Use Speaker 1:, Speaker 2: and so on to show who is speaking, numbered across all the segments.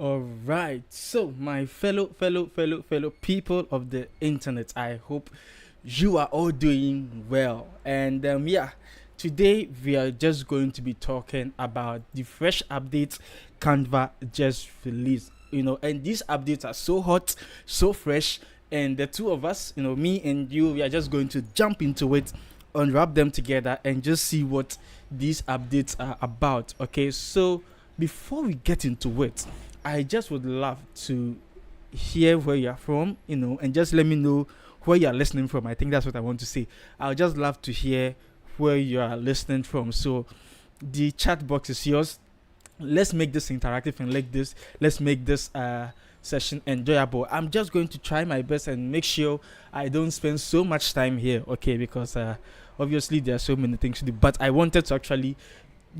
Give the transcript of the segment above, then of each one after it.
Speaker 1: All right. So, my fellow people of the internet, I hope you are all doing well. And yeah, today we are just going to be talking about the fresh updates Canva just released. And these updates are so hot, so fresh, and the two of us, me and you, we are just going to jump into it, unwrap them together, and just see what these updates are about. Okay, so before we get into it, I just would love to hear where you're from, and just let me know where you're listening from. I think that's what I want to say. I'll just love to hear where you are listening from. So the chat box is yours. Let's make this interactive and let's make this session enjoyable. I'm just going to try my best and make sure I don't spend so much time here, okay? Because obviously there are so many things to do, but I wanted to actually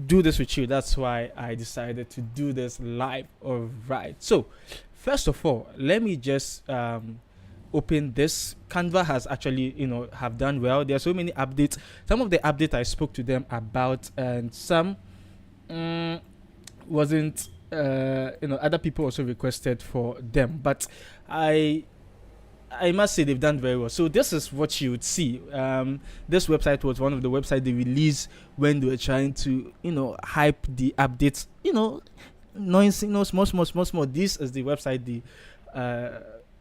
Speaker 1: do this with you. That's why I decided to do this live. All right. So, first of all, let me just open this. Canva has actually, have done well. There are so many updates. Some of the updates I spoke to them about, and some wasn't. Other people also requested for them, but I I must say they've done very well. So this is what you would see. This website was one of the websites they released when they were trying to, hype the updates. Noise, small. This is the website they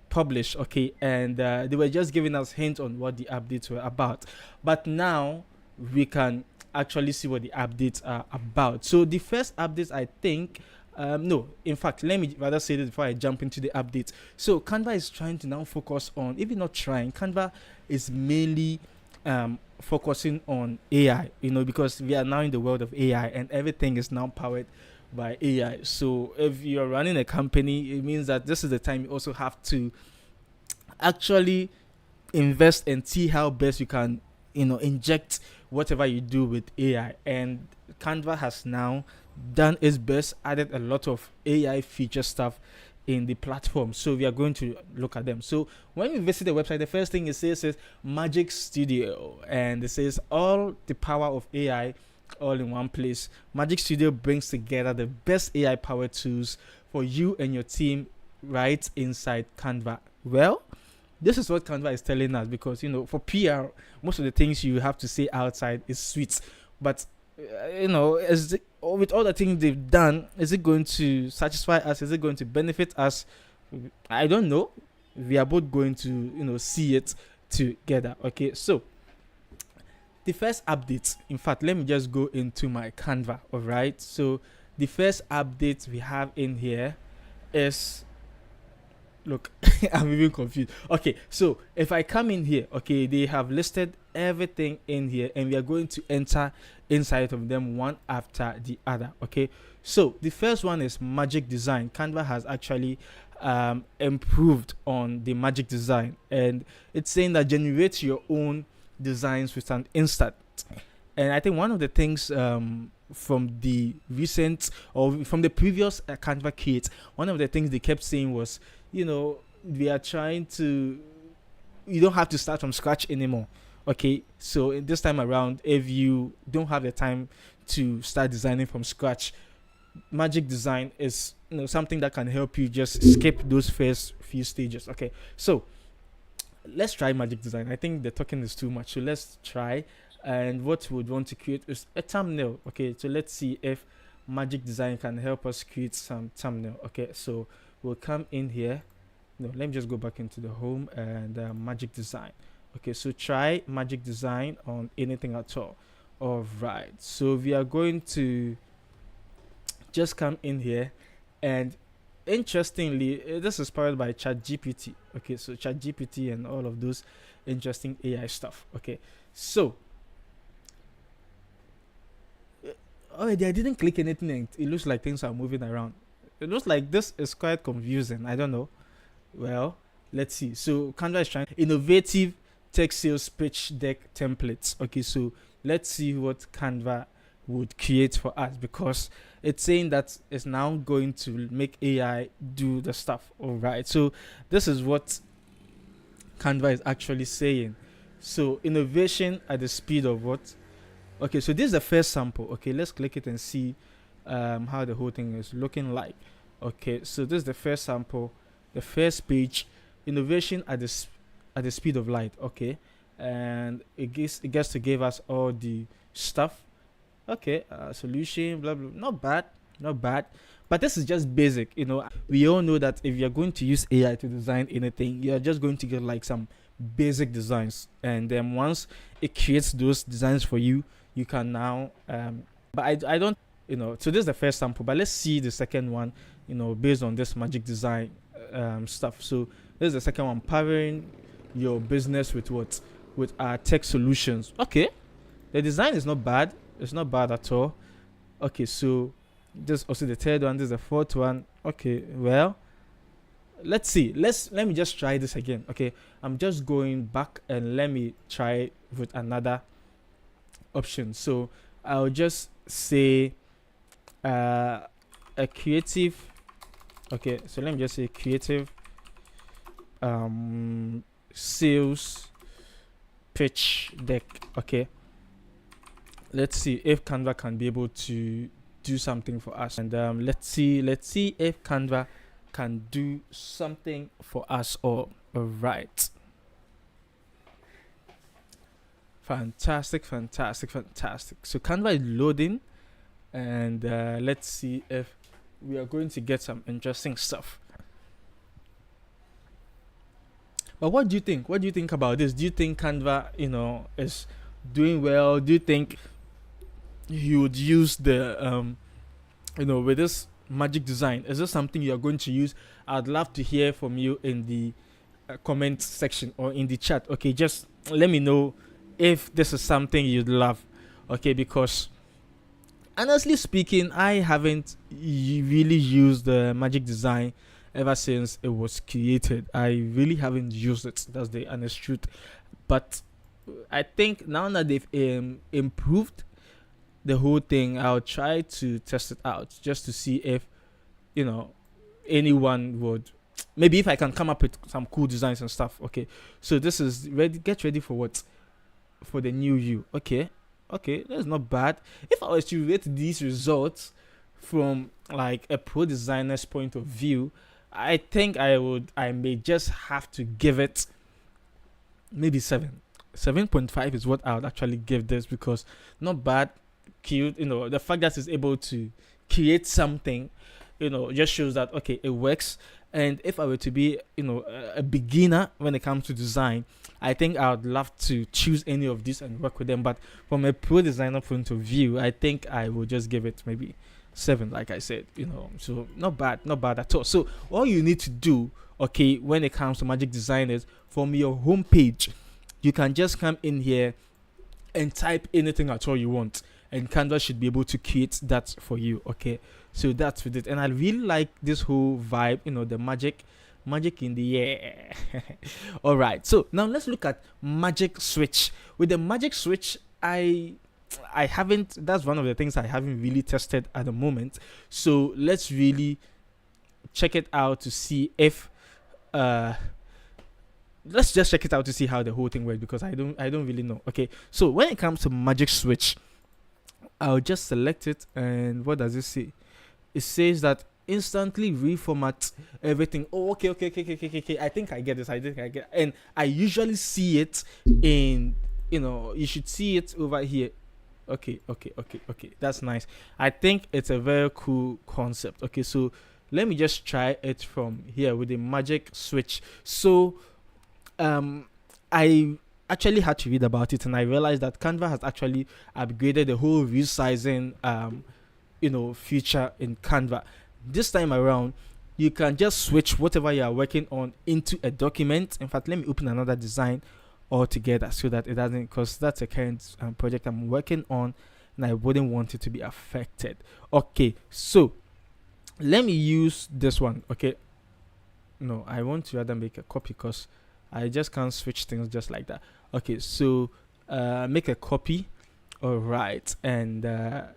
Speaker 1: published, okay, and they were just giving us hints on what the updates were about. But now we can actually see what the updates are about. So the first updates, I think, no, in fact, let me rather say this before I jump into the updates. So Canva is trying to now focus on, if you're not trying, Canva is mainly focusing on AI, because we are now in the world of AI and everything is now powered by AI. So if you're running a company, it means that this is the time you also have to actually invest and see how best you can, inject whatever you do with AI. And Canva has now done its best, added a lot of AI feature stuff in the platform. So we are going to look at them. So when you visit the website, the first thing it says is Magic Studio, and it says all the power of AI all in one place. Magic Studio brings together the best AI powered tools for you and your team right inside Canva. Well, this is what Canva is telling us, because for PR, most of the things you have to say outside is sweet, but with all the things they've done, is it going to satisfy us? Is it going to benefit us? I don't know. We are both going to see it together. Okay, so the first update, in fact, let me just go into my Canva. All right, so the first update we have in here is, look, I'm even confused. Okay, so if I come in here, okay, they have listed everything in here, and we are going to enter inside of them one after the other. Okay, so the first one is magic design. Canva has actually improved on the magic design, and it's saying that generate your own designs with an instant. And I think one of the things from the recent, or from the previous Canva kit, one of the things they kept saying was, we are trying to, you don't have to start from scratch anymore. Okay, so in this time around, if you don't have the time to start designing from scratch, magic design is something that can help you just skip those first few stages. Okay, so let's try magic design. I think the talking is too much, so let's try. And what we would want to create is a thumbnail. Okay, so let's see if magic design can help us create some thumbnail. Okay, so we'll come in here. No, let me just go back into the home and magic design. Okay, so try magic design on anything at all. All right, so we are going to just come in here, and interestingly, this is powered by ChatGPT. Okay, so ChatGPT and all of those interesting AI stuff. Okay, so already I didn't click anything, and it looks like things are moving around. It looks like this is quite confusing. I don't know. Well, let's see. So Canva is trying innovative text sales pitch deck templates. Okay, so let's see what Canva would create for us, because it's saying that it's now going to make AI do the stuff. All right, so this is what Canva is actually saying. So innovation at the speed of what? Okay, so this is the first sample. Okay, let's click it and see how the whole thing is looking like. Okay, so this is the first sample, the first page, innovation at at the speed of light. Okay, and it gets to give us all the stuff. Okay, solution, blah blah. Not bad, not bad. But this is just basic. We all know that if you're going to use AI to design anything, you're just going to get like some basic designs, and then once it creates those designs for you, you can now. But I don't. So this is the first sample, but let's see the second one. Based on this magic design stuff. So this is the second one, powering your business with what? With our tech solutions. Okay, the design is not bad. It's not bad at all. Okay, so this also the third one. This is the fourth one. Okay, well, let's see. Let me just try this again. Okay, I'm just going back and let me try with another option. So I'll just say a creative. Okay, so let me just say creative sales pitch deck. Okay, let's see if Canva can be able to do something for us, and let's see if Canva can do something for us. All right, fantastic. So Canva is loading, and let's see if we are going to get some interesting stuff. But what do you think? What do you think about this? Do you think Canva, is doing well? Do you think you would use the, with this magic design? Is this something you are going to use? I'd love to hear from you in the comment section or in the chat. Okay, just let me know if this is something you'd love. Okay, because honestly speaking, I haven't really used the magic design ever since it was created. I really haven't used it. That's the honest truth. But I think now that they've improved the whole thing, I'll try to test it out just to see if anyone would. Maybe if I can come up with some cool designs and stuff. Okay, so this is ready. Get ready for what? For the new you. Okay, that's not bad. If I was to rate these results from like a pro designer's point of view, I think I may just have to give it maybe 7.5 is what I would actually give this, because not bad, cute. The fact that it's able to create something, just shows that okay, it works. And if I were to be, a beginner when it comes to design, I think I would love to choose any of these and work with them. But from a pro designer point of view, I think I will just give it maybe 7, like I said. So not bad at all. So all you need to do, okay, when it comes to magic design is from your home page, you can just come in here and type anything at all you want, and Canva should be able to create that for you. Okay, so that's with it. And I really like this whole vibe, the magic in the air. All right, so now let's look at magic switch. With the magic switch, I haven't, that's one of the things I haven't really tested at the moment. So let's really check it out to see if let's just check it out to see how the whole thing works, because I don't really know. Okay, so when it comes to magic switch, I'll just select it, and what does it say? It says that instantly reformat everything. Oh, okay. I think I get this. And I usually see it in, you should see it over here. Okay. That's nice. I think it's a very cool concept. Okay, so let me just try it from here with the magic switch. So, I actually had to read about it, and I realized that Canva has actually upgraded the whole resizing feature in Canva. This time around, you can just switch whatever you are working on into a document. In fact, let me open another design altogether so that it doesn't, because that's a current project I'm working on, and I wouldn't want it to be affected. Okay, so let me use this one. Okay, no, I want to rather make a copy, because I just can't switch things just like that. Okay, so make a copy. All right, and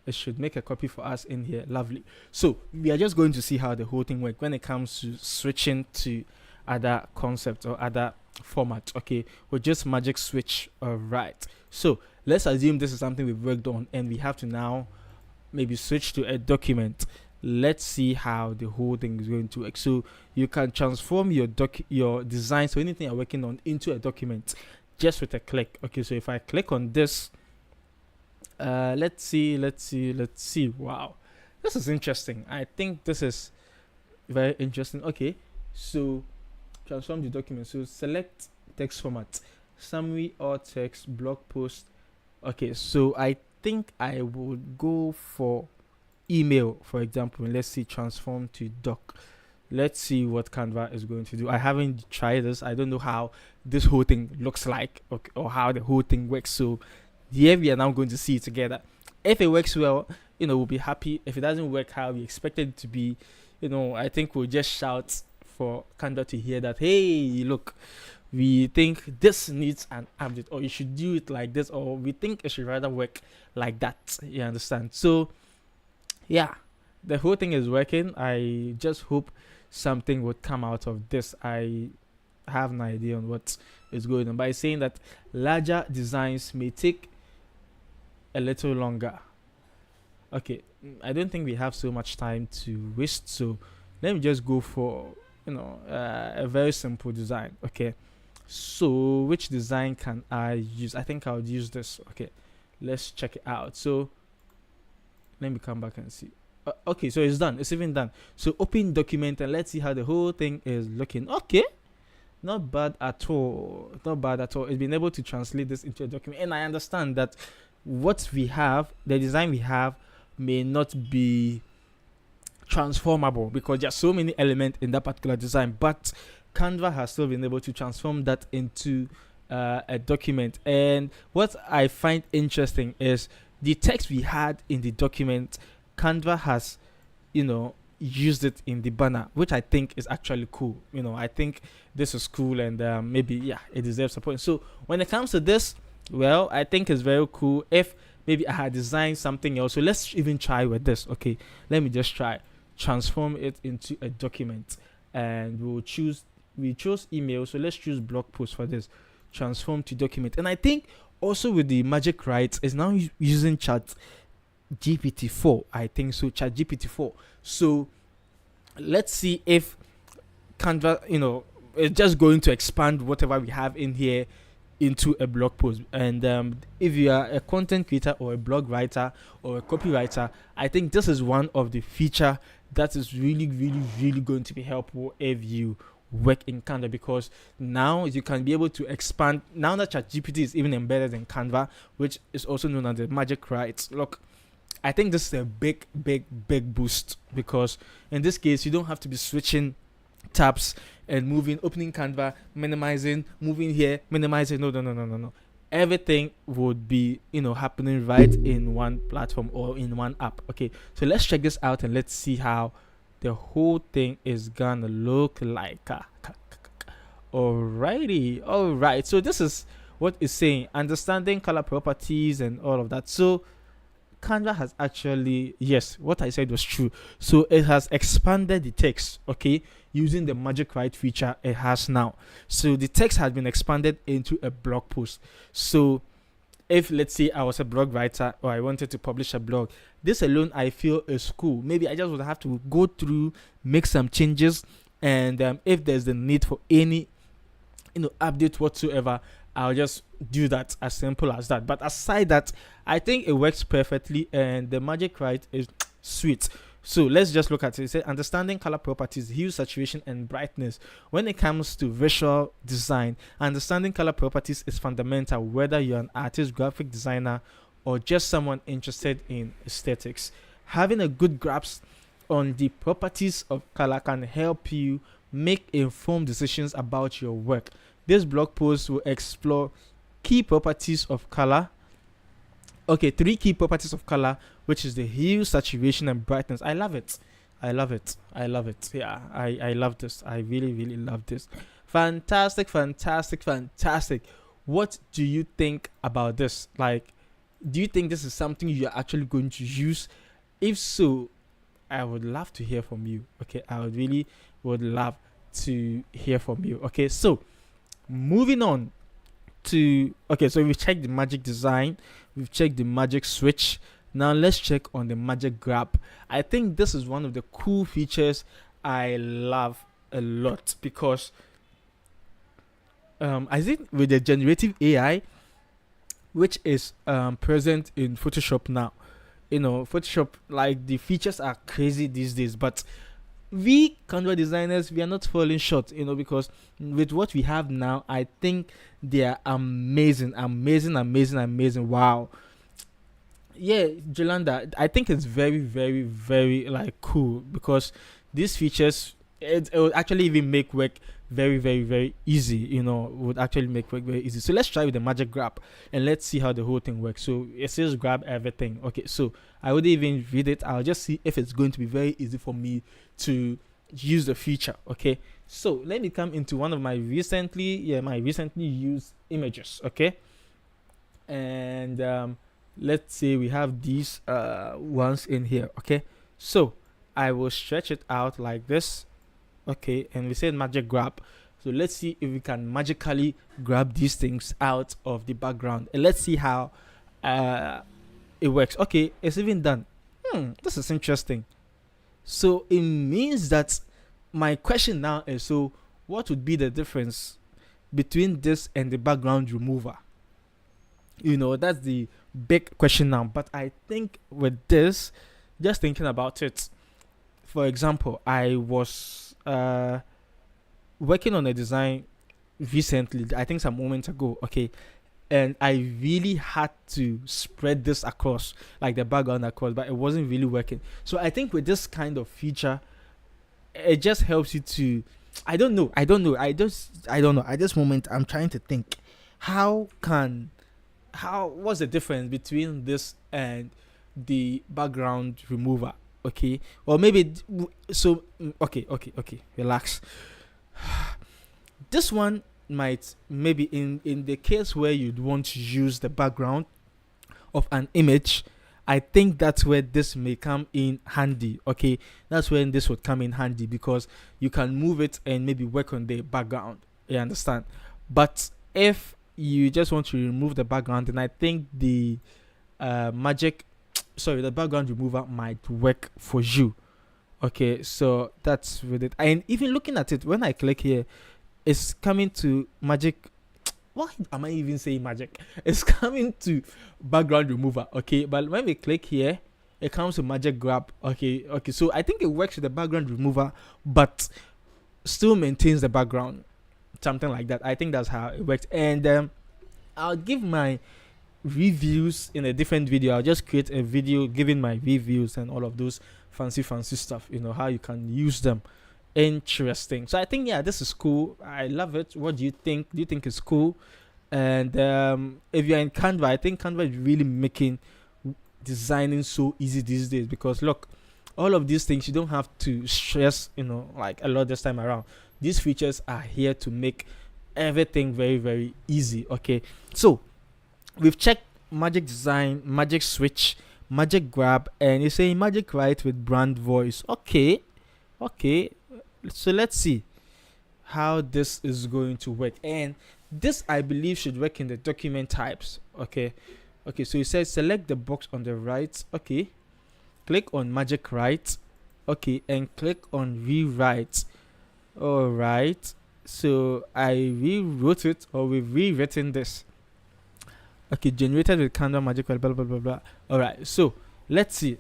Speaker 1: it should make a copy for us in here. Lovely. So we are just going to see how the whole thing works when it comes to switching to other concepts or other format. Okay, we'll just magic switch. All right, so let's assume this is something we've worked on, and we have to now maybe switch to a document. let's see how the whole thing is going to work. So you can transform your design, so anything you're working on, into a document just with a click. Okay, so if I click on this, let's see. Wow, this is interesting. I think this is very interesting. Okay, so transform the document. So select text format, summary or text, blog post. Okay, so I think I would go for email, for example. Let's see, transform to doc. Let's see what Canva is going to do. I haven't tried this. I don't know how this whole thing looks like, okay, or how the whole thing works. So here we are now going to see it together. If it works well, we'll be happy. If it doesn't work how we expected it to be, I think we'll just shout for Canva to hear that, hey, look, we think this needs an update, or you should do it like this, or we think it should rather work like that. You understand? So yeah, the whole thing is working. I just hope something would come out of this. I have an idea on what is going on by saying that larger designs may take a little longer. Okay, I don't think we have so much time to waste, so let me just go for a very simple design. Okay, so which design can I use? I think I'll use this. Okay, let's check it out. So let me come back and see. Okay, so it's done. It's even done. So open document and let's see how the whole thing is looking. Okay, not bad at all. Not bad at all. It's been able to translate this into a document, and I understand that what we have, the design we have, may not be transformable because there are so many elements in that particular design, but Canva has still been able to transform that into a document. And what I find interesting is the text we had in the document, Canva has used it in the banner, which I think is actually cool. I think this is cool, and maybe it deserves support. So when it comes to this, well, I think it's very cool. If maybe I had designed something else, so let's even try with this. Okay, let me just try transform it into a document, and we chose email, so let's choose blog post for this. Transform to document. And I think also with the magic rights is now using chat GPT-4. I think so, chat GPT-4. So let's see if Canva is just going to expand whatever we have in here into a blog post. And if you are a content creator or a blog writer or a copywriter, I think this is one of the feature that is really, really, really going to be helpful if you work in Canva, because now you can be able to expand. Now that ChatGPT is even embedded in Canva, which is also known as the magic rights. Look, I think this is a big, big, big boost, because in this case you don't have to be switching tabs and moving, opening Canva, minimizing, moving here, minimizing. No. Everything would be happening right in one platform or in one app. Okay, so let's check this out and let's see how the whole thing is gonna look like. Alright, so this is what it's saying, understanding color properties and all of that. So Canva has actually, yes, what I said was true. So it has expanded the text, okay, using the magic right feature it has now. So the text has been expanded into a blog post. So if, let's say, I was a blog writer or I wanted to publish a blog, this alone I feel is cool. Maybe I just would have to go through, make some changes, and if there's the need for any update whatsoever, I'll just do that, as simple as that. But aside that, I think it works perfectly, and the magic right is sweet. So let's just look at it. It says understanding color properties, hue, saturation, and brightness. When it comes to visual design, understanding color properties is fundamental, whether you're an artist, graphic designer, or just someone interested in aesthetics. Having a good grasp on the properties of color can help you make informed decisions about your work. This blog post will explore key properties of color. Okay, 3 key properties of color, which is the hue, saturation, and brightness. I love it. Yeah, I love this. I really, really love this. Fantastic. What do you think about this? Like, do you think this is something you're actually going to use? If so, I would love to hear from you. Okay, I would love to hear from you. Okay, so moving on to, okay, so we've checked the magic design, we've checked the magic switch. Now let's check on the magic grab. I think this is one of the cool features I love a lot, because I think with the generative AI, which is present in Photoshop now, Photoshop, like, the features are crazy these days, but we Canva designers, we are not falling short, because with what we have now, I think they are amazing, amazing, amazing, amazing. Wow. Yeah, Jolanda, I think it's very, very, very, like, cool, because these features, it would actually even make work very, very, very easy. Would actually make work very easy. So let's try with the magic grab, and let's see how the whole thing works. So it says grab everything. Okay, so I wouldn't even read it. I'll just see if it's going to be very easy for me to use the feature. Okay, so let me come into one of my recently used images. Okay, and let's say we have these ones in here. Okay, so I will stretch it out like this. Okay, and we said magic grab, so let's see if we can magically grab these things out of the background, and let's see how it works. Okay, it's even done. This is interesting. So it means that my question now is, so what would be the difference between this and the background remover? That's the big question now. But I think with this, just thinking about it, for example, I was working on a design recently, I think some moments ago. Okay, and I really had to spread this across, like the background across, but it wasn't really working. So I think with this kind of feature, it just helps you to, I don't know. I don't know. At this moment, I'm trying to think, what's the difference between this and the background remover? Okay, or maybe okay, relax. This one might, maybe in the case where you'd want to use the background of an image, I think that's where this may come in handy. Okay, that's when this would come in handy, because you can move it and maybe work on the background. You understand? But if you just want to remove the background, then I think the the background remover might work for you. Okay, so that's with it. And even looking at it, when I click here, it's coming to magic. Why am I even saying magic? It's coming to background remover. Okay, but when we click here, it comes to magic grab. Okay. So I think it works with the background remover, but still maintains the background, something like that. I think that's how it works. And I'll give my reviews in a different video. I'll just create a video giving my reviews and all of those fancy stuff, how you can use them. Interesting. So I think, yeah, this is cool. I love it. What do you think? Do you think it's cool? And if you're in Canva, I think Canva is really making designing so easy these days, because look, all of these things, you don't have to stress, like, a lot this time around. These features are here to make everything very, very easy. Okay, so we've checked magic design, magic switch, magic grab, and you're saying magic write with brand voice. Okay, so let's see how this is going to work. And this, I believe, should work in the document types. Okay, so it says select the box on the right. Okay, click on magic write. Okay, and click on rewrite. All right, so I rewrote it, or we've rewritten this. Okay, generated with Canva magic, blah blah blah blah. All right, so let's see.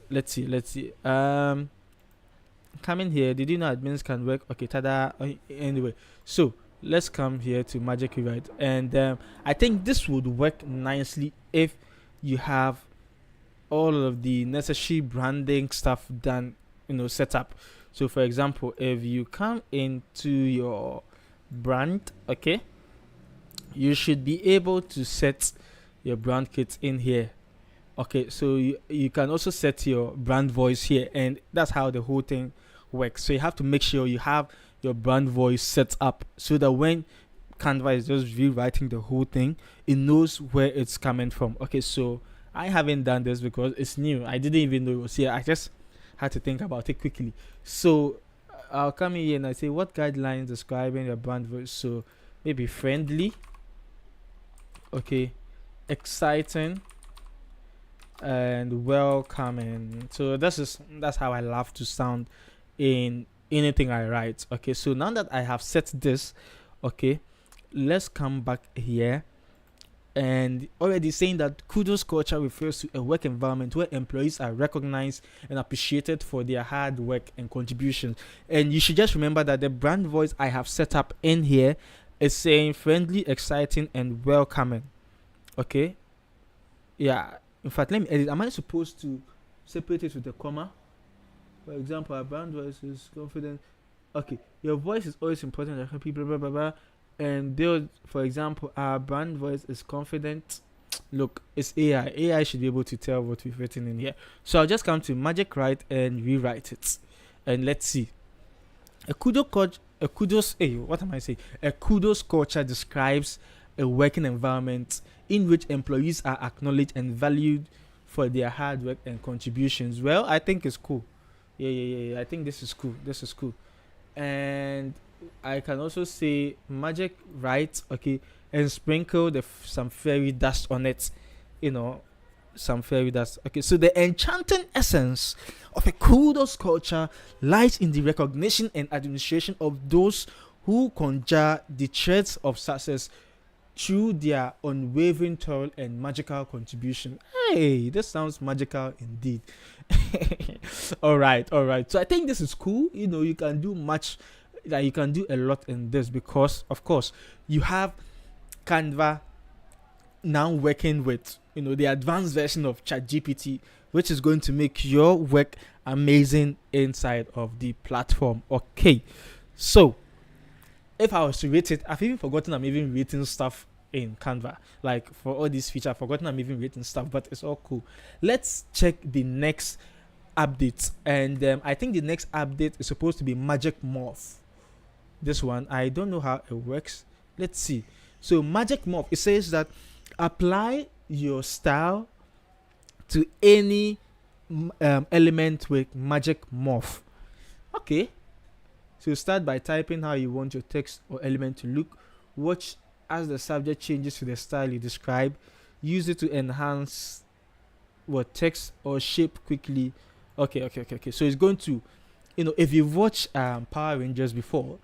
Speaker 1: Coming here, did you know admins can work? Okay, tada. Anyway, so let's come here to magic rewrite, and I think this would work nicely if you have all of the necessary branding stuff done, set up. So for example, if you come into your brand, okay, you should be able to set your brand kit in here. Okay, so you can also set your brand voice here, and that's how the whole thing works. So you have to make sure you have your brand voice set up, so that when Canva is just rewriting the whole thing, it knows where it's coming from. Okay, so I haven't done this because it's new. I didn't even know it was here. I just had to think about it quickly. So I'll come in here and I say, what guidelines describing your brand voice? So maybe friendly, okay, exciting, and welcoming. So that's how I love to sound in anything I write. Okay, so now that I have set this, okay, let's come back here, and already saying that kudos culture refers to a work environment where employees are recognized and appreciated for their hard work and contributions. And you should just remember that the brand voice I have set up in here is saying friendly, exciting, and welcoming. Okay, yeah. In fact, let me edit. Am I supposed to separate it with a comma? For example, our brand voice is confident. Okay, your voice is always important. Like people, blah blah blah. And build, for example, our brand voice is confident. Look, it's AI. AI should be able to tell what we've written in here. So I'll just come to Magic Write and rewrite it. And let's see. A kudos, hey, what am I saying? A kudos culture describes a working environment in which employees are acknowledged and valued for their hard work and contributions. Well, I think it's cool. Yeah. I think this is cool. This is cool. And I can also say Magic Write, okay, and sprinkle some fairy dust on it. You know, some fairy dust. Okay, so the enchanting essence of a kudos culture lies in the recognition and administration of those who conjure the threads of success through their unwavering toil and magical contribution. Hey, this sounds magical indeed. All right. So I think this is cool. You know, you can do much, like you can do a lot in this because, of course, you have Canva now working with, you know, the advanced version of ChatGPT, which is going to make your work amazing inside of the platform. Okay, so if I was to rate it, I've even forgotten I'm even rating stuff in Canva. Like for all these features, I've forgotten I'm even rating stuff, but it's all cool. Let's check the next update. And I think the next update is supposed to be Magic Morph. This one, I don't know how it works. Let's see. So Magic Morph, it says that apply your style to any element with Magic Morph. Okay. So start by typing how you want your text or element to look. Watch as the subject changes to the style you describe. Use it to enhance what text or shape quickly. Okay. So it's going to, you know, if you've watched Power Rangers before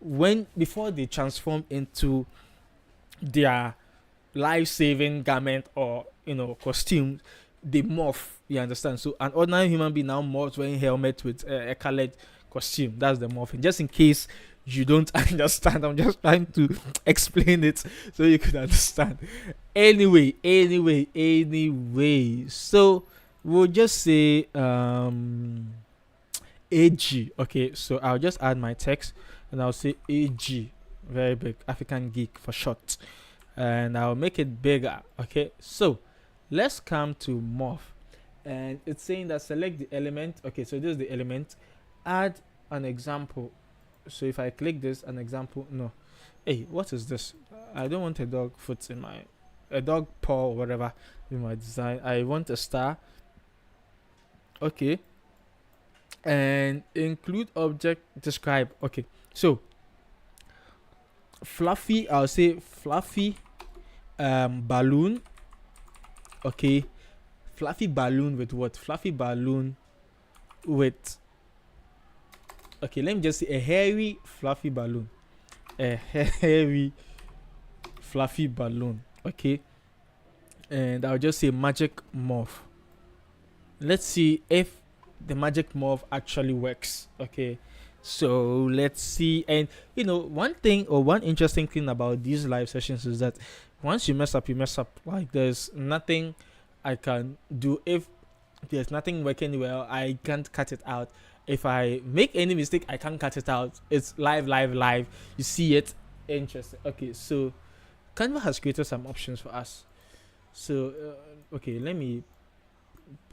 Speaker 1: they transform into their life-saving garment or, you know, costume, they morph. You understand? So an ordinary human being now morphs wearing helmet with a colored costume. That's the morphing. Just in case you don't understand, I'm just trying to explain it so you could understand. Anyway. So we'll just say AG. Okay, so I'll just add my text and I'll say AG, very big, African Geek for short, and I'll make it bigger. Okay, so let's come to morph, and it's saying that select the element. Okay, so this is the element. Add an example. So if I click this, an example, no. Hey, what is this? I don't want a dog foot in a dog paw or whatever in my design. I want a star. Okay. And include object describe. Okay. So fluffy, I'll say fluffy balloon. Okay. Fluffy balloon with what? Fluffy balloon with, okay, let me just say a hairy fluffy balloon. A hairy fluffy balloon. Okay. And I'll just say magic morph. Let's see if the magic morph actually works. Okay. So let's see. And you know, one thing or one interesting thing about these live sessions is that once you mess up, you mess up. Like there's nothing I can do. If there's nothing working well, I can't cut it out. If I make any mistake, I can't cut it out. It's live. You see it. Interesting. Okay, so Canva has created some options for us. So, okay,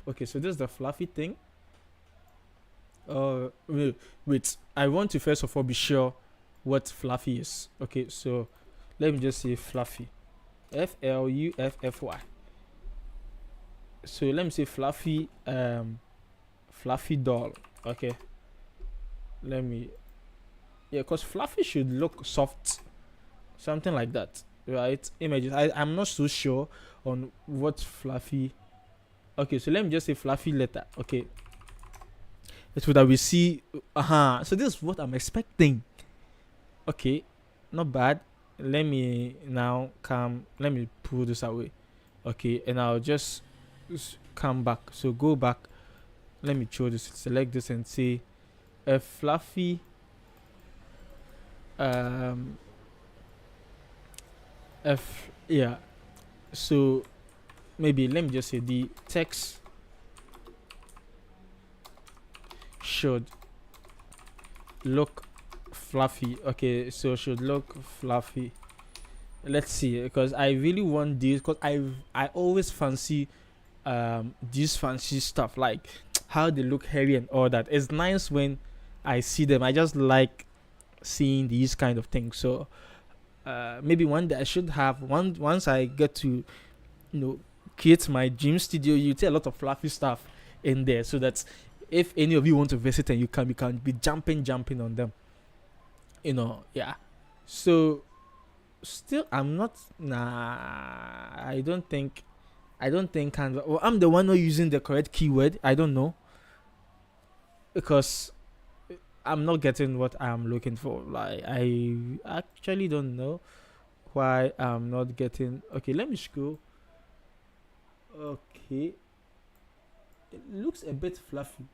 Speaker 1: okay, so this is the fluffy thing. Wait, I want to first of all be sure what fluffy is. Okay, so let me just say fluffy. Fluffy. So let me say fluffy, fluffy doll. Okay, because fluffy should look soft, something like that, right? Images, I'm not so sure on what fluffy Okay, so let me just say fluffy letter. Okay, so that we see. So this is what I'm expecting. Okay, not bad. Let me now come. Let me pull this away. Okay, and I'll just come back. So go back. Let me show this. Select this and say a fluffy. Yeah. So maybe let me just say the text should look fluffy. Okay, so should look fluffy. Let's see, because I really want this, because I always fancy this fancy stuff, like how they look hairy and all that. It's nice when I see them. I just like seeing these kind of things. So maybe one day I should have once I get to create my gym studio. You see a lot of fluffy stuff in there, so that if any of you want to visit and you can be jumping on them. Yeah. So still, I'm not. Nah, I don't think Canva. Well, I'm the one not using the correct keyword. I don't know, because I'm not getting what I'm looking for. Like, I actually don't know why I'm not getting. Okay, let me scroll. Okay, it looks a bit fluffy.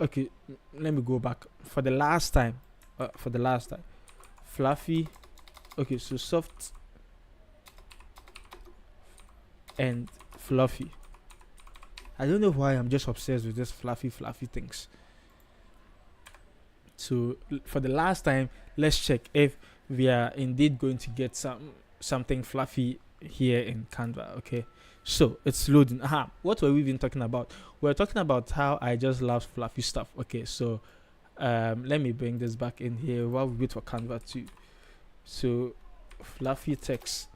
Speaker 1: Okay, let me go back for the last time. Fluffy. Okay, so soft and fluffy. I don't know why I'm just obsessed with this fluffy things. So for the last time, let's check if we are indeed going to get something fluffy here in Canva. Okay, so it's loading. What were we even talking about? We're talking about how I just love fluffy stuff. Okay, so let me bring this back in here while we wait for Canva to. So fluffy text.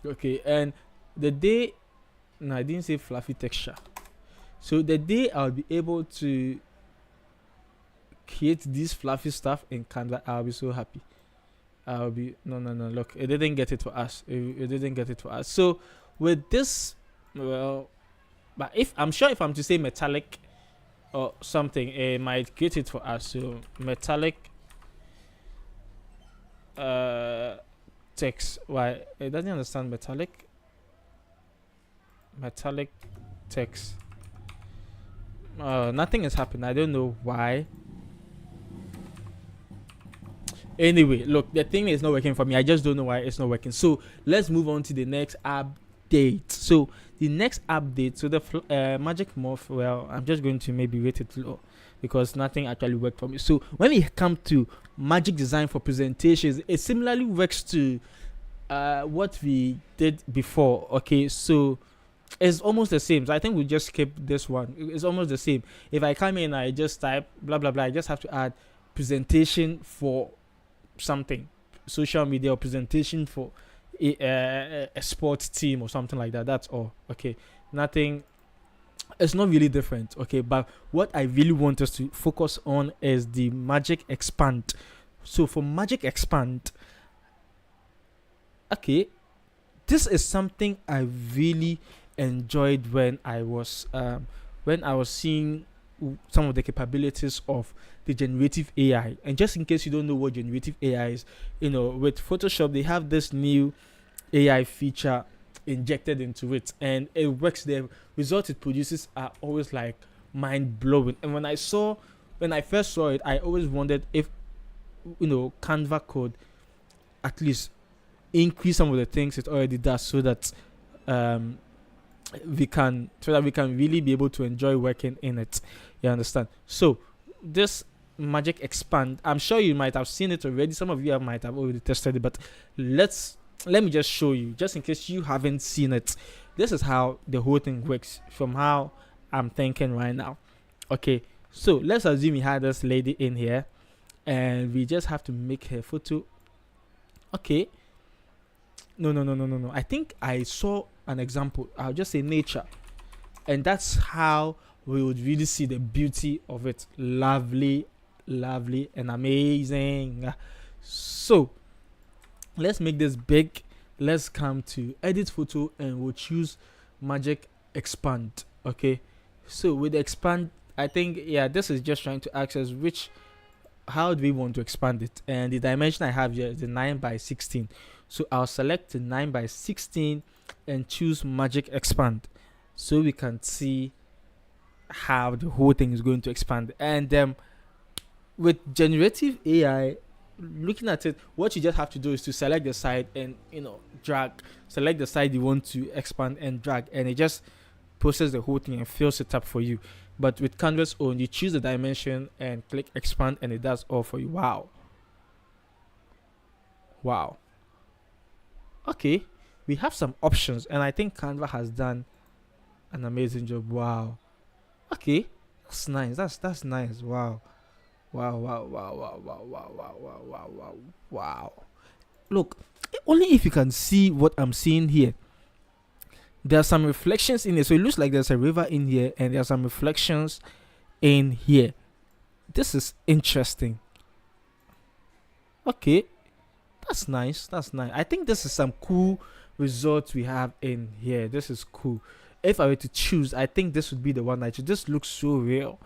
Speaker 1: Okay, and the day. No, I didn't say fluffy texture. So the day I'll be able to create this fluffy stuff in Canva, I'll be so happy. I'll be no. Look, it didn't get it for us. It didn't get it for us. So with this, well, but if I'm sure if I'm to say metallic or something, it might create it for us. So metallic text. Why it doesn't understand metallic text. Nothing has happened. I don't know why. Anyway, look, the thing is not working for me. I just don't know why it's not working. So let's move on to the next update. So the next update, so the magic morph. Well, I'm just going to maybe rate it low because nothing actually worked for me. So when we come to magic design for presentations, it similarly works to what we did before. Okay, so it's almost the same. So I think we just skip this one. It's almost the same. If I come in, I just type blah blah blah. I just have to add presentation for something, social media, or presentation for a sports team or something like that. That's all. Okay, nothing. It's not really different. Okay, but what I really want us to focus on is the magic expand. So for magic expand, okay, this is something I really enjoyed when I was seeing some of the capabilities of the generative AI. And just in case you don't know what generative AI is, with Photoshop they have this new AI feature injected into it, and it works. The results it produces are always like mind blowing. And when I first saw it, I always wondered if Canva could at least increase some of the things it already does, so that we can really be able to enjoy working in it. You understand? So this magic expand, I'm sure you might have seen it already. Some of you might have already tested it, but let me just show you, just in case you haven't seen it. This is how the whole thing works from how I'm thinking right now. Okay, so let's assume we had this lady in here and we just have to make her photo. Okay, no. I think I saw an example. I'll just say nature, and that's how we would really see the beauty of it. Lovely and amazing. So let's make this big. let's come to edit photo, and we'll choose magic expand. Okay, so with the expand, I think, yeah, this is just trying to access how do we want to expand it, and the dimension I have here is the 9 by 16. So I'll select the 9 by 16 and choose magic expand, so we can see how the whole thing is going to expand. And with generative AI, looking at it, what you just have to do is to select the side and drag, select the side you want to expand and drag, and it just processes the whole thing and fills it up for you. But with Canva's own, you choose the dimension and click expand, and it does all for you. Wow. Okay, we have some options, and I think Canva has done an amazing job. Wow. Okay, that's nice. That's nice. Wow. Wow. Look, only if you can see what I'm seeing here. There are some reflections in here, so it looks like there's a river in here, and there are some reflections in here. This is interesting. Okay, that's nice. I think this is some cool results we have in here. This is cool. If I were to choose, I think this would be the one I choose. This looks so real.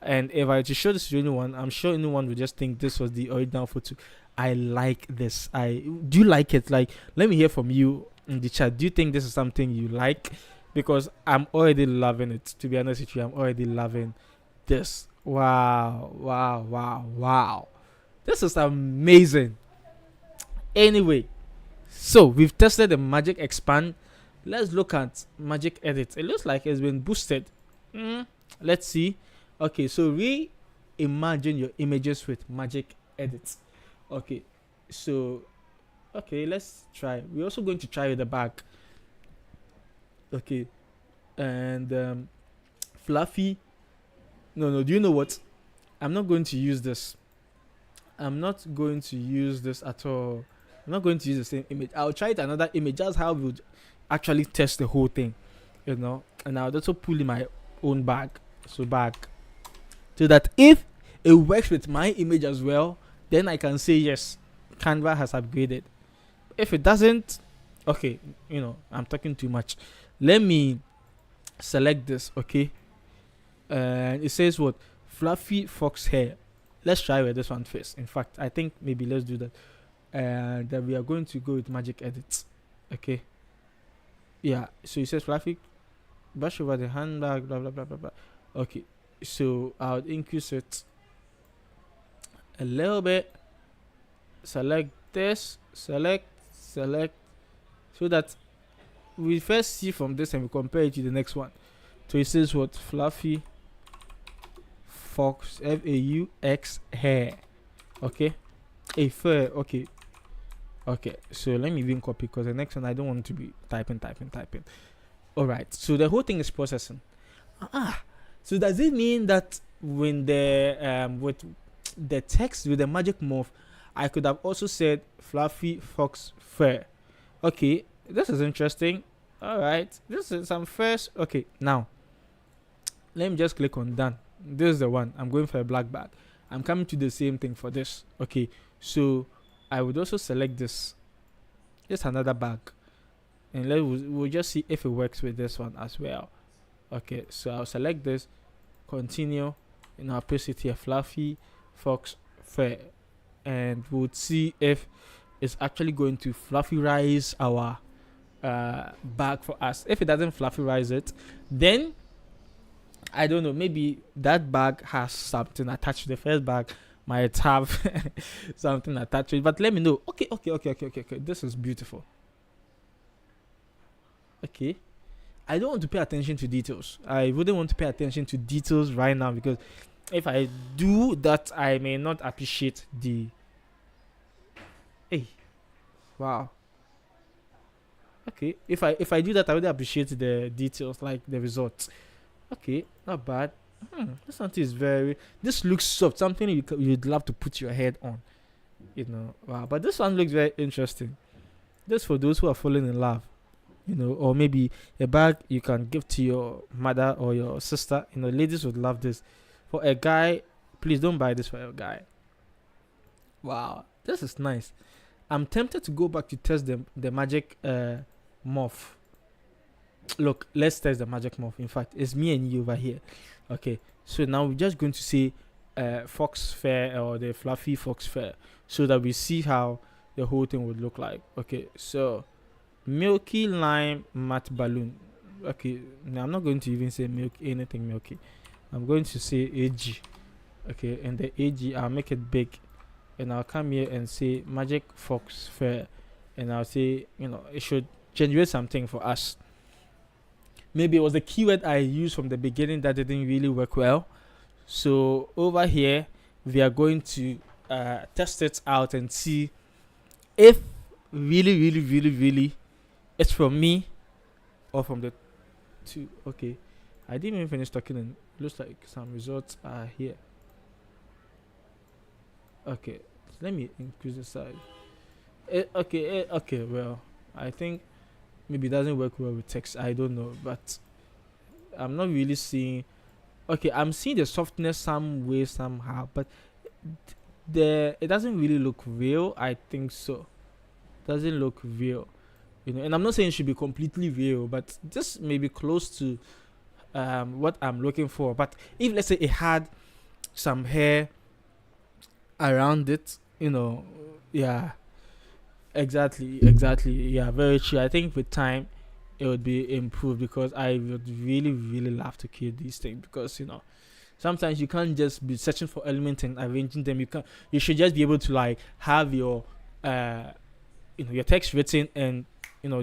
Speaker 1: And if I were to show this to anyone, I'm sure anyone would just think this was the original photo. I like this. Do you like it? Like, let me hear from you in the chat. Do you think this is something you like? Because I'm already loving it. To be honest with you, I'm already loving this. Wow. This is amazing. Anyway, so we've tested the magic expand. Let's look at magic edit. It looks like it's been boosted. Let's see. Okay, so reimagine your images with magic edit. Okay, so let's try. We're also going to try with the back. Okay, and fluffy. No. Do you know what? I'm not going to use this. I'm not going to use this at all. I'm not going to use the same image. I'll try it another image. That's how we would actually test the whole thing, and I'll also pull in my own bag. So back, so that if it works with my image as well, then I can say yes, Canva has upgraded. If it doesn't, okay, I'm talking too much. Let me select this. Okay, and it says what? Fluffy fox hair. Let's try with this one first. In fact, I think maybe let's do that. And then we are going to go with magic edits. Okay, yeah, so it says fluffy brush over the handbag, blah blah blah blah blah. Okay, so I'll increase it a little bit. Select this, select, so that we first see from this and we compare it to the next one. So it says what? Fluffy fox, FAUX hair. Okay, a fur. Okay, so let me even copy, because the next one I don't want to be typing. All right, so the whole thing is processing. So does it mean that when with the text with the magic morph, I could have also said fluffy fox fur? Okay, this is interesting. All right, this is some first. Okay, now let me just click on done. This is the one. I'm going for a black bag. I'm coming to the same thing for this. Okay, so I would also select this. Just another bag, and we'll just see if it works with this one as well. Okay, so I'll select this, continue, and I'll paste it here, fluffy fox fur, and we'll see if it's actually going to fluffy-rise our bag for us. If it doesn't fluffy-rise it, then I don't know, maybe that bag has something attached to the first bag, might have something attached to it, but let me know. Okay, this is beautiful. Okay, I don't want to pay attention to details. I wouldn't want to pay attention to details right now, because if I do that, I may not appreciate the. Hey, wow. Okay, if I do that, I would appreciate the details, like the results. Okay, not bad. This something is very. This looks soft. Something you'd love to put your head on. Wow. But this one looks very interesting. This for those who are falling in love. Or maybe a bag you can give to your mother or your sister. Ladies would love this. For a guy, please don't buy this for a guy. Wow, this is nice. I'm tempted to go back to test the magic morph. Look, let's test the magic morph. In fact, it's me and you over here. Okay, so now we're just going to say fox fur, or the fluffy fox fur, so that we see how the whole thing would look like. Okay, so milky lime matte balloon. Okay, now I'm not going to even say anything milky. I'm going to say AG. Okay, and the AG, I'll make it big, and I'll come here and say magic fox fur, and I'll say, it should generate something for us. Maybe it was the keyword I used from the beginning that didn't really work well. So over here, we are going to test it out and see if really it's from me or from the two. Okay, I didn't even finish talking, and looks like some results are here. Okay, so let me increase the size. Okay, well, I think maybe it doesn't work well with text. I don't know, but I'm not really seeing. Okay, I'm seeing the softness some way somehow, but it doesn't really look real. I think so. Doesn't look real, and I'm not saying it should be completely real, but this may be close to what I'm looking for. But if, let's say, it had some hair around it, yeah, exactly, yeah, very true. I think with time it would be improved, because I would really love to create these things, because sometimes you can't just be searching for elements and arranging them. You should just be able to, like, have your your text written, and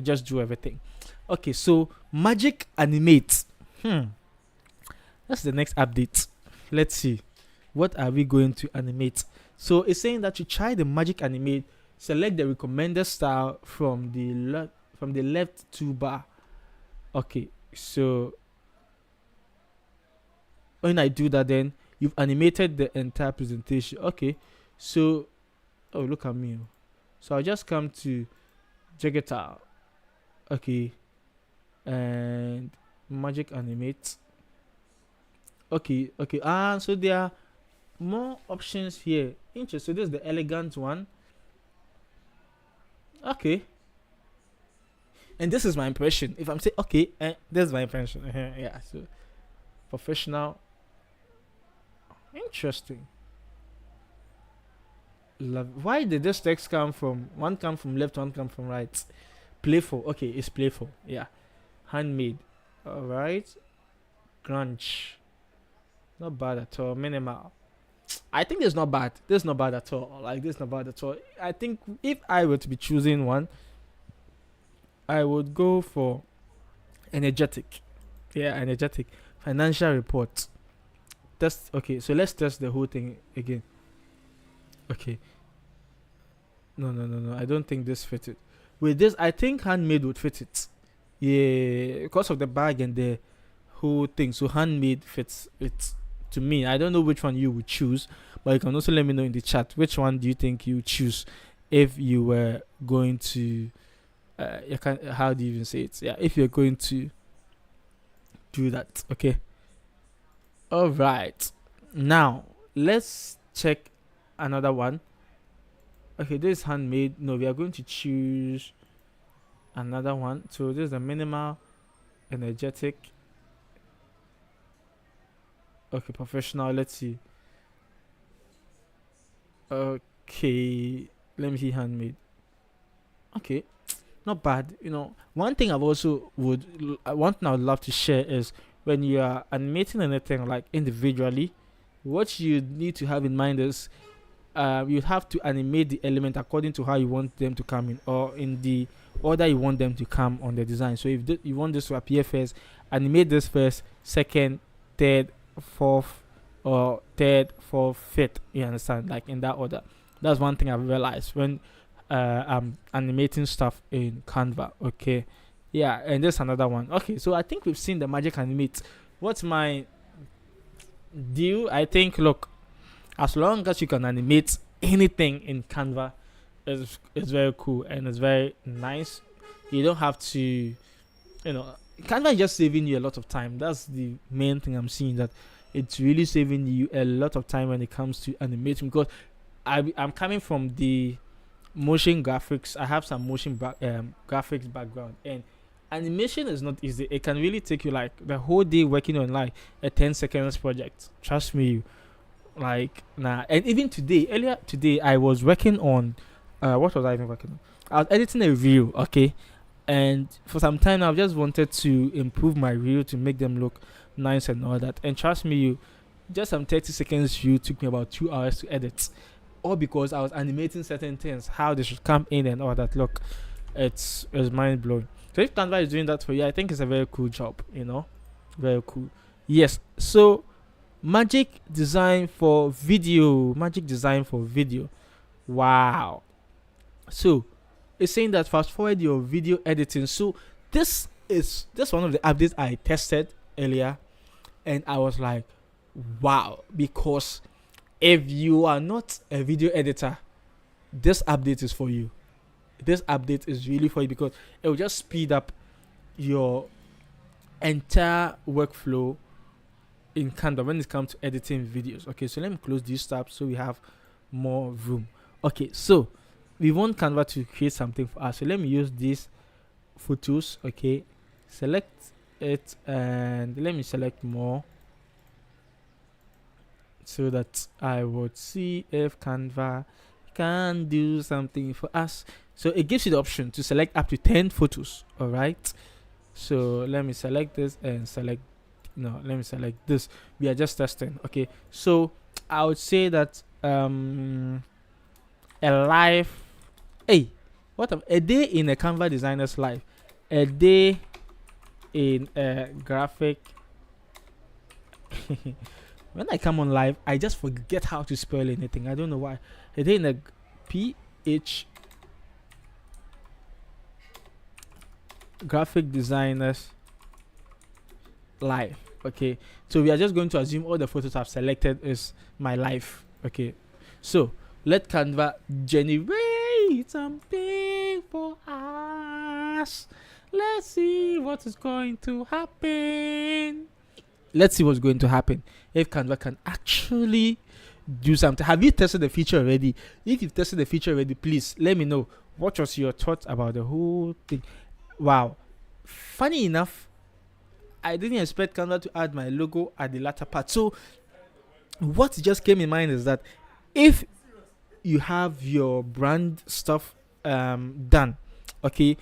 Speaker 1: just do everything. Okay, so magic animate. That's the next update. Let's see, what are we going to animate? So it's saying that you try the magic animate. Select the recommended style from the left toolbar. Okay, so when I do that, then you've animated the entire presentation. Okay, so look at me. So I'll just come to Jageta. Okay, and magic animate. Okay. So there are more options here. Interesting. So this is the elegant one. Okay, and this is my impression. If I'm saying okay, this is my impression. Yeah, so professional. Interesting. Love. Why did this text come from left, one come from right? Playful. Okay, it's playful. Yeah. Handmade. All right. Grunge. Not bad at all. Minimal. I think it's not bad. This is not bad at all. Like, this is not bad at all. I think if I were to be choosing one, I would go for energetic. Yeah, energetic. Financial report. Test. Okay, so let's test the whole thing again. Okay. No. I don't think this fits it. With this, I think handmade would fit it. Yeah, because of the bag and the whole thing. So handmade fits it to me. I don't know which one you would choose, but you can also let me know in the chat which one do you think you would choose if you were going to. How do you even say it? Yeah, if you're going to do that. Okay. All right. Now let's check another one. Okay, this is handmade. No, we are going to choose another one. So this is the minimal, energetic. Okay, professional. Let's see. Okay, let me see handmade. Okay, not bad. One thing I've also one thing I would love to share is when you are animating anything like individually, what you need to have in mind is you have to animate the element according to how you want them to come in, or in the order you want them to come on the design. So if you want this to appear first, animate this first, second, third, fourth, or third, fourth, fifth. You understand? Like, in that order. That's one thing I've realized when I'm animating stuff in Canva. Okay, yeah, and there's another one. Okay, so I think we've seen the magic animate. What's my deal? I think, look, as long as you can animate anything in Canva, it's very cool and it's very nice. You don't have to, Canva is just saving you a lot of time. That's the main thing I'm seeing, that it's really saving you a lot of time when it comes to animating, because I'm coming from the motion graphics. I have some motion graphics background, and animation is not easy. It can really take you like the whole day working on like a 10 seconds project. Trust me, like nah. And even today, earlier today, I was working on what was I even working on? I was editing a reel, okay, and for some time now, I've just wanted to improve my reel to make them look nice and all that. And trust me, you just some 30 seconds reel took me about 2 hours to edit, all because I was animating certain things, how they should come in and all that. Look, it's mind blowing. So if Canva is doing that for you, I think it's a very cool job. Very cool. Yes. So magic design for video. Magic design for video. Wow. So it's saying that fast forward your video editing. So this is just one of the updates I tested earlier, and I was like, wow, because if you are not a video editor, this update is for you. This update is really for you because it will just speed up your entire workflow in Canva when it comes to editing videos. Okay, so let me close this tab so we have more room. Okay, so we want Canva to create something for us. So let me use these photos. Okay, select it and let me select more so that I would see if Canva can do something for us. So it gives you the option to select up to 10 photos. All right. So let me select this and select. No, let me select this. We are just testing. Okay. So I would say that a life. Hey, a day in a Canva designer's life. A day in a graphic. When I come on live, I just forget how to spell anything. I don't know why. A day in a PH graphic designers life. Okay, so we are just going to assume all the photos I've selected is my life. Okay, so let Canva generate something for us. Let's see what is going to happen. Let's see what's going to happen if Canva can actually do something. Have you tested the feature already? If you've tested the feature already, please let me know. What was your thoughts about the whole thing? Wow. Funny enough, I didn't expect Canva to add my logo at the latter part. So what just came in mind is that if you have your brand stuff done, okay,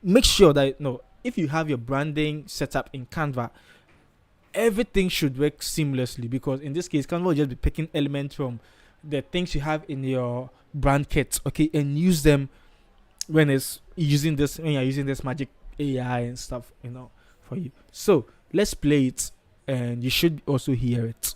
Speaker 1: make sure that if you have your branding set up in Canva, everything should work seamlessly, because in this case Canva will just be picking elements from the things you have in your brand kit, okay, and use them when you're using this magic AI and stuff, for you. So let's play it and you should also hear it.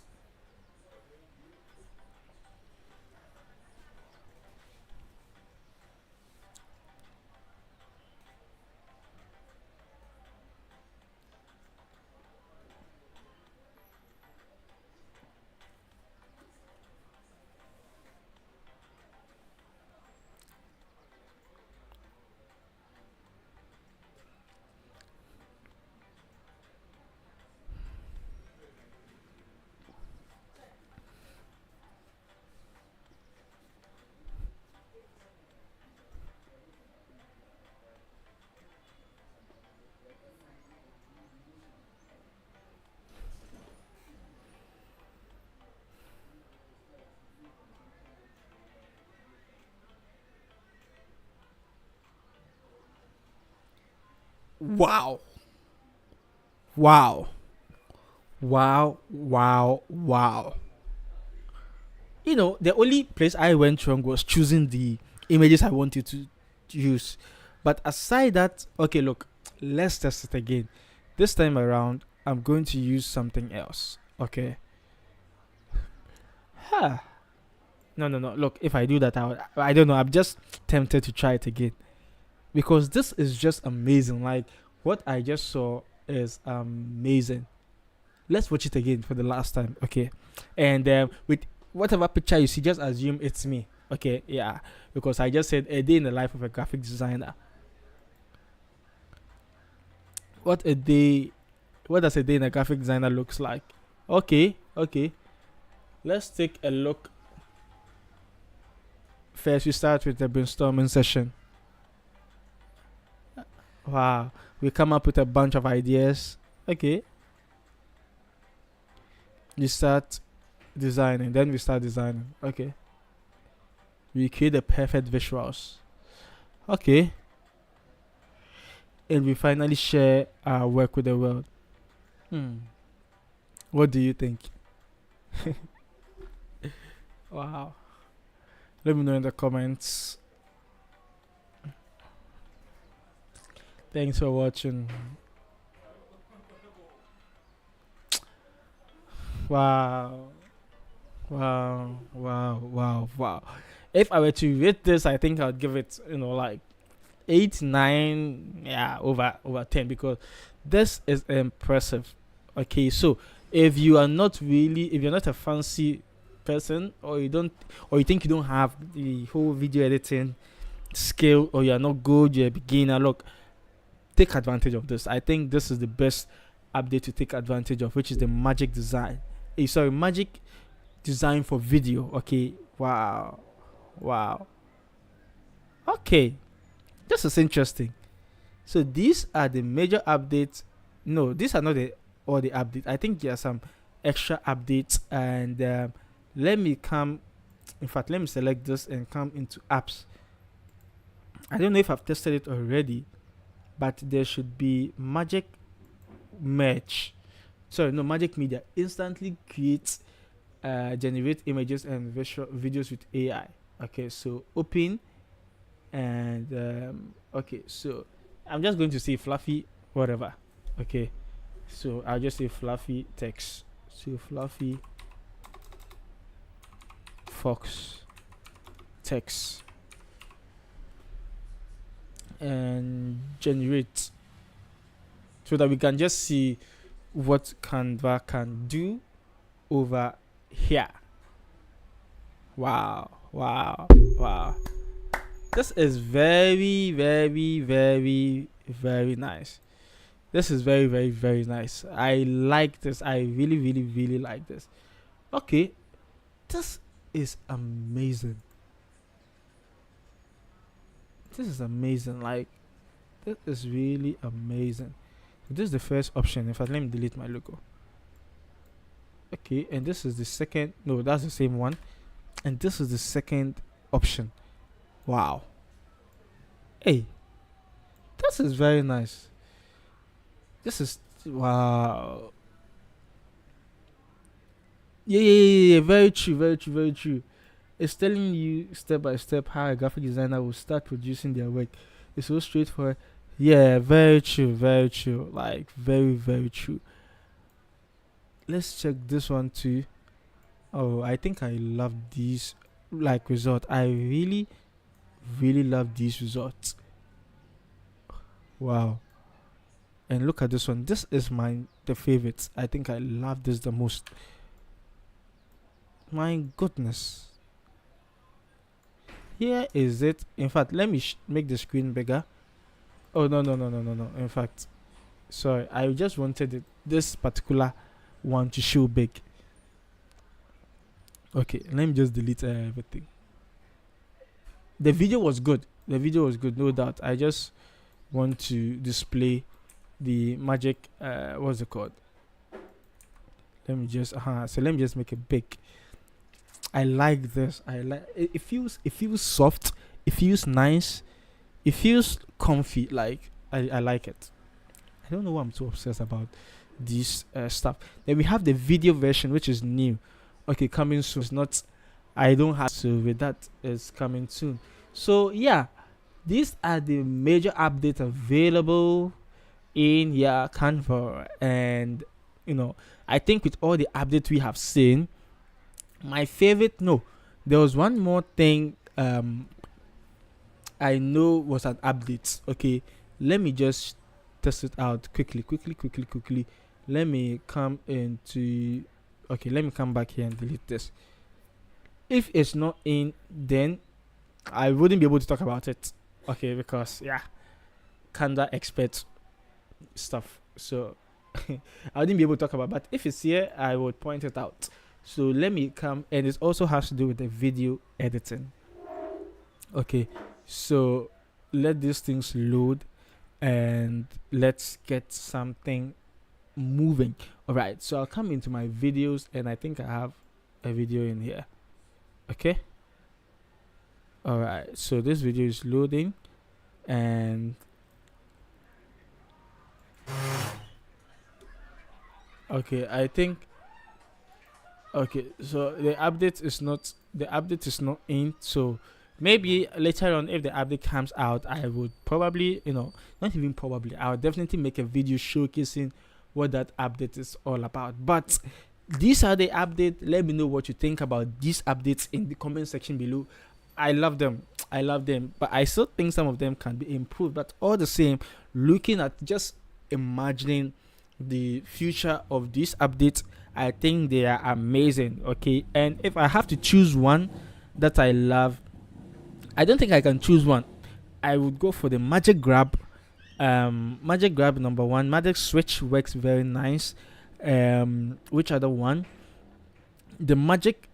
Speaker 1: Wow. Wow. Wow. Wow. Wow. The only place I went wrong was choosing the images I wanted to use. But aside that, okay, look, let's test it again. This time around, I'm going to use something else. Okay. Huh. No. Look, if I do that, I don't know. I'm just tempted to try it again, because this is just amazing. Like, what I just saw is amazing. Let's watch it again for the last time, okay? And with whatever picture you see, just assume it's me, okay? Yeah, because I just said a day in the life of a graphic designer. What does a day in a graphic designer looks like? Okay. Let's take a look First, we start with the brainstorming session. Wow, we come up with a bunch of ideas. Okay, you start designing, then we start designing. Okay, we create the perfect visuals. Okay, and we finally share our work with the world. What do you think? Wow. Let me know in the comments. Thanks for watching. Wow. Wow. Wow. Wow. Wow. If I were to rate this, I think I'd give it, like 8, 9, yeah, over 10, because this is impressive. Okay, so if you're not a fancy person, or you think you don't have the whole video editing skill, or you're not good, you're a beginner, look, take advantage of this. I think this is the best update to take advantage of, which is the magic design. Magic design for video. Okay, wow. Okay, this is interesting. So these are the major updates. No, these are not all the updates. I think there are some extra updates, and let me select this and come into apps. I don't know if I've tested it already, but there should be magic magic media instantly creates generate images and videos with AI. Okay, so open, and okay, so I'm just going to say fluffy whatever. Okay, so I'll just say fluffy text. So fluffy fox text, and generate, so that we can just see what Canva can do over here. Wow. This is very, very, very, very nice. This is very, very, very nice. I like this. I really, really, really like this. Okay, this is amazing. This is amazing. Like, this is really amazing. This is the first option. In fact, let me delete my logo. Okay, and this is the second. No, that's the same one. And this is the second option. Wow. Hey, this is very nice. This is wow. Yeah. Very true. It's telling you step by step how a graphic designer will start producing their work. It's so straightforward. Yeah, very true. Like, very, very true. Let's check this one too. Oh, I think I love these result. I really, really love these results. Wow. And look at this one. This is the favorite. I think I love this the most. My goodness. Here is it. In fact, let me make the screen bigger. Oh, no. In fact, sorry. I just wanted this particular one to show big. Okay, let me just delete everything. The video was good. No doubt. I just want to display the magic. What's it called? Let me just make it big. I like this. It feels soft. It feels nice. It feels comfy. Like, I like it. I don't know why I'm so obsessed about this stuff. Then we have the video version, which is new. Okay, coming soon. It's not. I don't have. So with that, is coming soon. So yeah, these are the major updates available in Canva, and I think with all the updates we have seen, my favorite. No, there was one more thing. I know was an update. Okay, let me just test it out quickly. Let me come into. Okay, let me come back here and delete this. If it's not in, then I wouldn't be able to talk about it. Okay, because Canva expert stuff. So I wouldn't be able to talk about it. But if it's here, I would point it out. So let me come, and it also has to do with the video editing. Okay, so let these things load and let's get something moving. All right, so I'll come into my videos and I think I have a video in here. Okay, all right, so this video is loading and okay, I think okay, so the update is not in, so maybe later on if the update comes out, I would probably, not even probably, I would definitely make a video showcasing what that update is all about. But these are the updates. Let me know what you think about these updates in the comment section below. I love them. I love them, but I still think some of them can be improved. But all the same, looking at just imagining the future of these updates, I think they are amazing. Okay, and if I have to choose one that I love, I don't think I can choose one. I would go for the magic grab. Magic grab number one. Magic switch works very nice. Which other one? The magic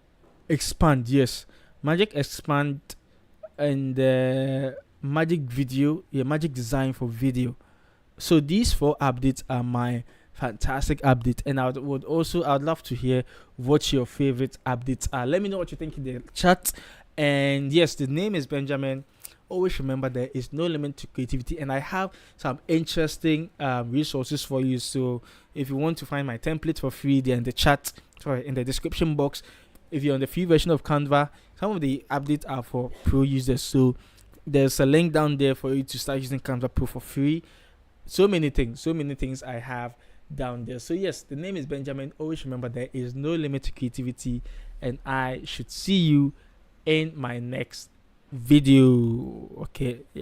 Speaker 1: expand. Yes, magic expand and the magic video. Yeah, magic design for video. So these four updates are my fantastic update, and I'd love to hear what your favorite updates are. Let me know what you think in the chat. And yes, the name is Benjamin. Always remember there is no limit to creativity, and I have some interesting resources for you. So if you want to find my template for free, they're in the chat, sorry, in the description box. If you're on the free version of Canva, some of the updates are for pro users. So there's a link down there for you to start using Canva Pro for free. So many things I have down there. So yes, the name is Benjamin. Always remember there is no limit to creativity, and I should see you in my next video. Okay, yeah.